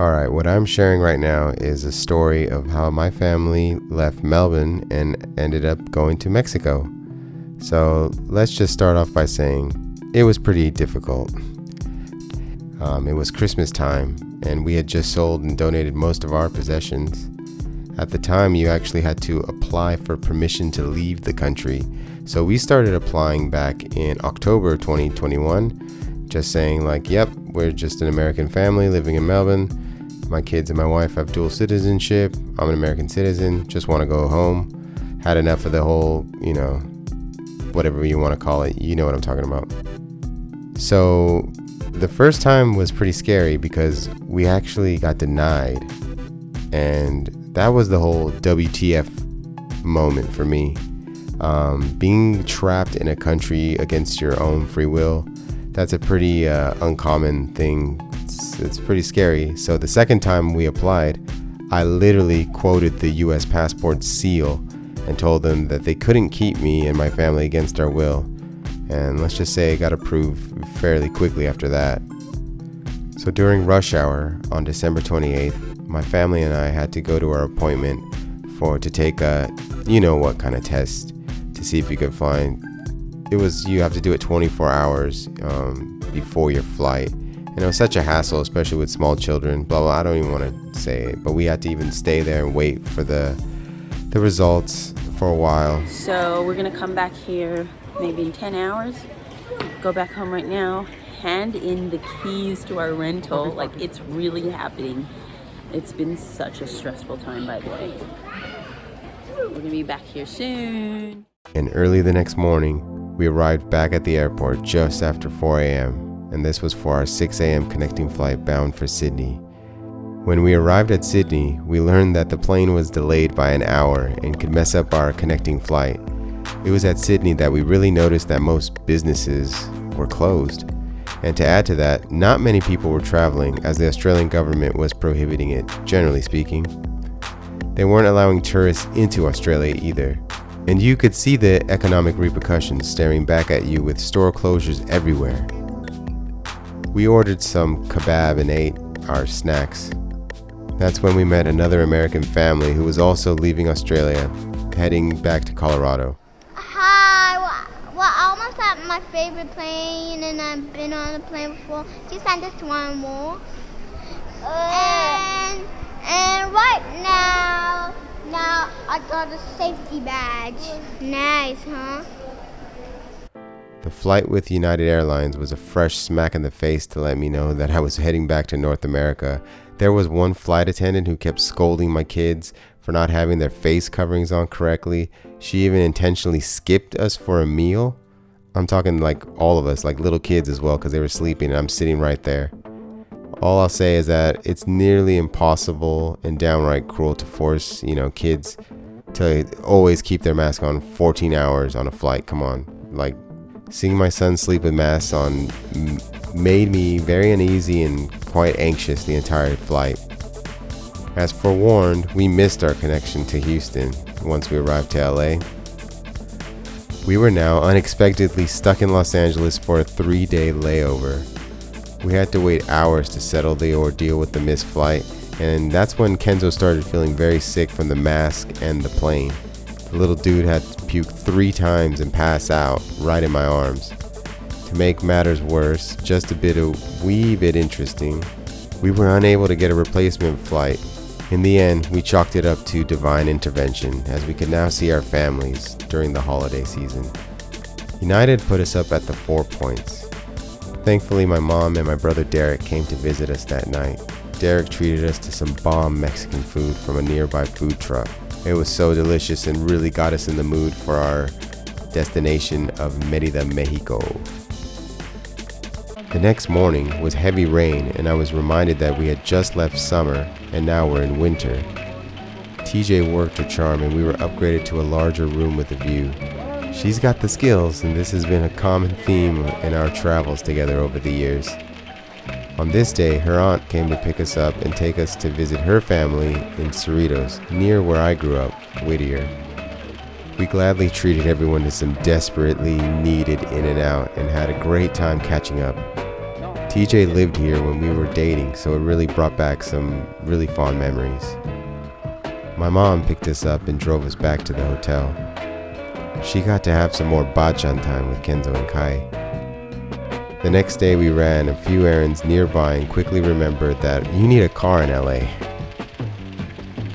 Alright, what I'm sharing right now is a story of how my family left Melbourne and ended up going to Mexico. So let's just start off by saying it was pretty difficult. It was Christmas time, and we had just sold and donated most of our possessions. At the time, you actually had to apply for permission to leave the country. So we started applying back in October 2021, just saying yep, we're just an American family living in Melbourne. My kids and my wife have dual citizenship. I'm an American citizen, just want to go home. Had enough of the whole, whatever you want to call it. You know what I'm talking about. So the first time was pretty scary because we actually got denied. And that was the whole WTF moment for me. Being trapped in a country against your own free will, that's a pretty uncommon thing. It's pretty scary. So the second time we applied, I literally quoted the US passport seal and told them that they couldn't keep me and my family against our will. And let's just say it got approved fairly quickly after that. So during rush hour on December 28th, my family and I had to go to our appointment to take a what kind of test to see if you could find. You have to do it 24 hours before your flight. And it was such a hassle, especially with small children. Blah, blah, I don't even want to say it, but we had to even stay there and wait for the results for a while. So we're going to come back here maybe in 10 hours, go back home right now, hand in the keys to our rental. It's really happening. It's been such a stressful time, by the way. We're going to be back here soon. And early the next morning, we arrived back at the airport just after 4 a.m. And this was for our 6 a.m. connecting flight bound for Sydney. When we arrived at Sydney, we learned that the plane was delayed by an hour and could mess up our connecting flight. It was at Sydney that we really noticed that most businesses were closed. And to add to that, not many people were traveling as the Australian government was prohibiting it, generally speaking. They weren't allowing tourists into Australia either. And you could see the economic repercussions staring back at you with store closures everywhere. We ordered some kebab and ate our snacks. That's when we met another American family who was also leaving Australia, heading back to Colorado. Hi, well, I almost at my favorite plane, and I've been on a plane before. She sent us to one more. And right now I got a safety badge. Nice, huh? The flight with United Airlines was a fresh smack in the face to let me know that I was heading back to North America. There was one flight attendant who kept scolding my kids for not having their face coverings on correctly. She even intentionally skipped us for a meal. I'm talking all of us, little kids as well, because they were sleeping and I'm sitting right there. All I'll say is that it's nearly impossible and downright cruel to force, kids to always keep their mask on 14 hours on a flight. Come on. Seeing my son sleep with masks on made me very uneasy and quite anxious the entire flight. As forewarned, we missed our connection to Houston once we arrived to LA. We were now unexpectedly stuck in Los Angeles for a 3-day layover. We had to wait hours to settle the ordeal with the missed flight, and that's when Kenzo started feeling very sick from the mask and the plane. The little dude had to puke 3 times and pass out right in my arms. To make matters worse, just a wee bit interesting, we were unable to get a replacement flight. In the end, we chalked it up to divine intervention, as we could now see our families during the holiday season. United put us up at the 4 Points. Thankfully, my mom and my brother Derek came to visit us that night. Derek treated us to some bomb Mexican food from a nearby food truck. It was so delicious and really got us in the mood for our destination of Mérida, Mexico. The next morning was heavy rain, and I was reminded that we had just left summer and now we're in winter. TJ worked her charm and we were upgraded to a larger room with a view. She's got the skills, and this has been a common theme in our travels together over the years. On this day, her aunt came to pick us up and take us to visit her family in Cerritos, near where I grew up, Whittier. We gladly treated everyone to some desperately needed In-N-Out and had a great time catching up. TJ lived here when we were dating, so it really brought back some really fond memories. My mom picked us up and drove us back to the hotel. She got to have some more bachan time with Kenzo and Kai. The next day we ran a few errands nearby and quickly remembered that you need a car in LA.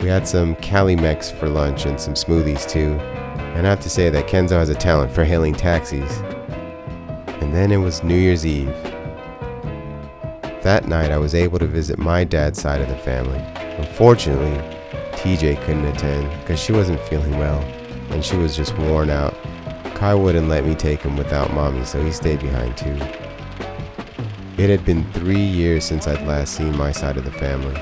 We had some Cali Mex for lunch and some smoothies too, and I have to say that Kenzo has a talent for hailing taxis. And then it was New Year's Eve. That night I was able to visit my dad's side of the family. Unfortunately, TJ couldn't attend because she wasn't feeling well and she was just worn out. Kai wouldn't let me take him without mommy, so he stayed behind too. It had been 3 years since I'd last seen my side of the family.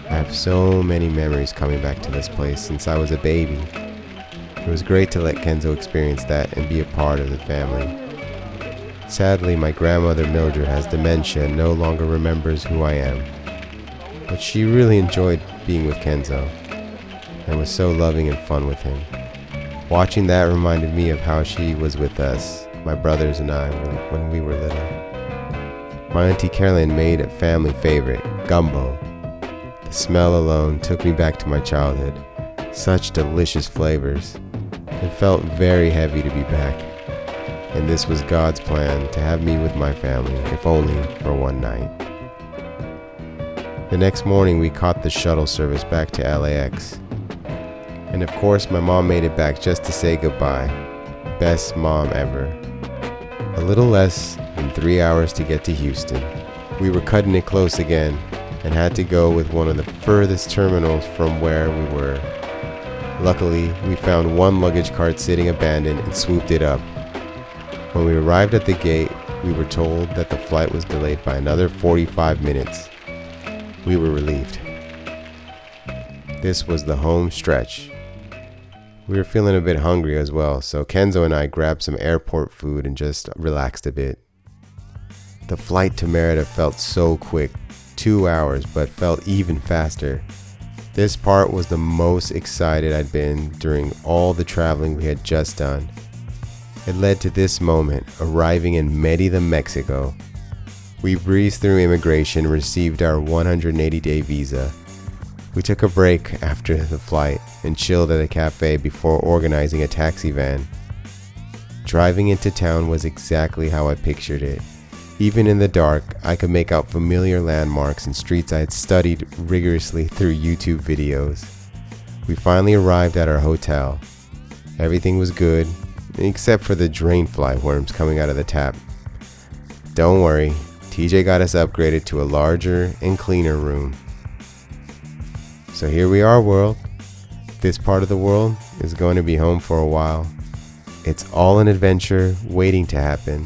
I have so many memories coming back to this place since I was a baby. It was great to let Kenzo experience that and be a part of the family. Sadly, my grandmother Mildred has dementia and no longer remembers who I am. But she really enjoyed being with Kenzo and was so loving and fun with him. Watching that reminded me of how she was with us, my brothers and I, when we were little. My Auntie Carolyn made a family favorite, gumbo. The smell alone took me back to my childhood. Such delicious flavors. It felt very heavy to be back. And this was God's plan to have me with my family, if only for one night. The next morning we caught the shuttle service back to LAX. And of course my mom made it back just to say goodbye. Best mom ever. A little less than 3 hours to get to Houston. We were cutting it close again and had to go with one of the furthest terminals from where we were. Luckily, we found one luggage cart sitting abandoned and swooped it up. When we arrived at the gate, we were told that the flight was delayed by another 45 minutes. We were relieved. This was the home stretch. We were feeling a bit hungry as well, so Kenzo and I grabbed some airport food and just relaxed a bit. The flight to Mérida felt so quick, 2 hours, but felt even faster. This part was the most excited I'd been during all the traveling we had just done. It led to this moment, arriving in Mérida, Mexico. We breezed through immigration and received our 180-day visa. We took a break after the flight and chilled at a cafe before organizing a taxi van. Driving into town was exactly how I pictured it. Even in the dark, I could make out familiar landmarks and streets I had studied rigorously through YouTube videos. We finally arrived at our hotel. Everything was good, except for the drainfly worms coming out of the tap. Don't worry, TJ got us upgraded to a larger and cleaner room. So here we are, world. This part of the world is going to be home for a while. It's all an adventure waiting to happen.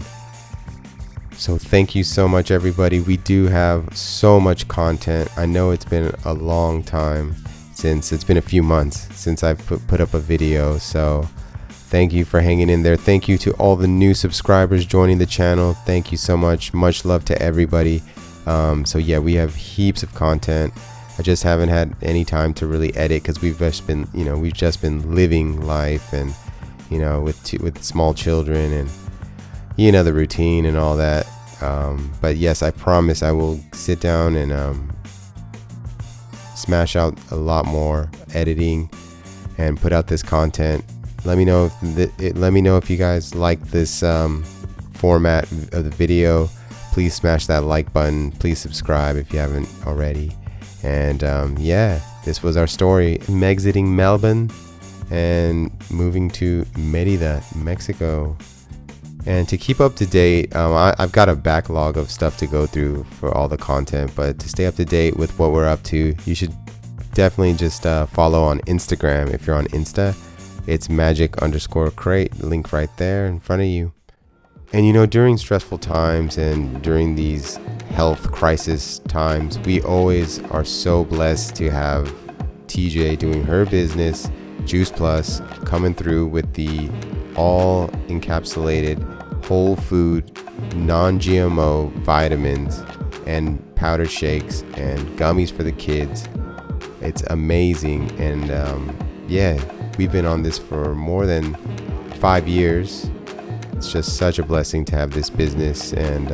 So thank you so much, everybody. We do have so much content. I know it's been a long time since, it's been a few months since I've put up a video. So thank you for hanging in there. Thank you to all the new subscribers joining the channel. Thank you so much. Much love to everybody. So yeah, we have heaps of content. I just haven't had any time to really edit because we've just been living life and, with small children and, the routine and all that. But yes, I promise I will sit down and smash out a lot more editing and put out this content. Let me know if you guys like this format of the video. Please smash that like button. Please subscribe if you haven't already. And yeah, this was our story. Mexiting Melbourne and moving to Mérida, Mexico. And to keep up to date, I've got a backlog of stuff to go through for all the content. But to stay up to date with what we're up to, you should definitely just follow on Instagram. If you're on Insta, it's magic_crate. Link right there in front of you. And during stressful times and during these health crisis times, we always are so blessed to have TJ doing her business, Juice Plus, coming through with the all encapsulated whole food, non-GMO vitamins and powder shakes and gummies for the kids. It's amazing. And yeah, we've been on this for more than 5 years. It's just such a blessing to have this business, and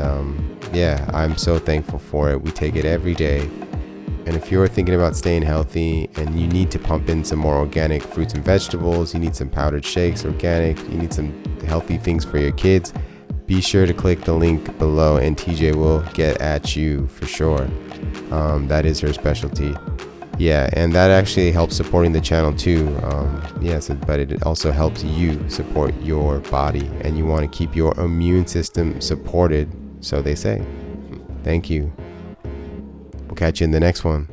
yeah, I'm so thankful for it. We take it every day. And if you're thinking about staying healthy and you need to pump in some more organic fruits and vegetables, you need some powdered shakes, organic, you need some healthy things for your kids, be sure to click the link below and TJ will get at you for sure. That is her specialty. Yeah, and that actually helps supporting the channel too. But it also helps you support your body, and you want to keep your immune system supported, so they say. Thank you. We'll catch you in the next one.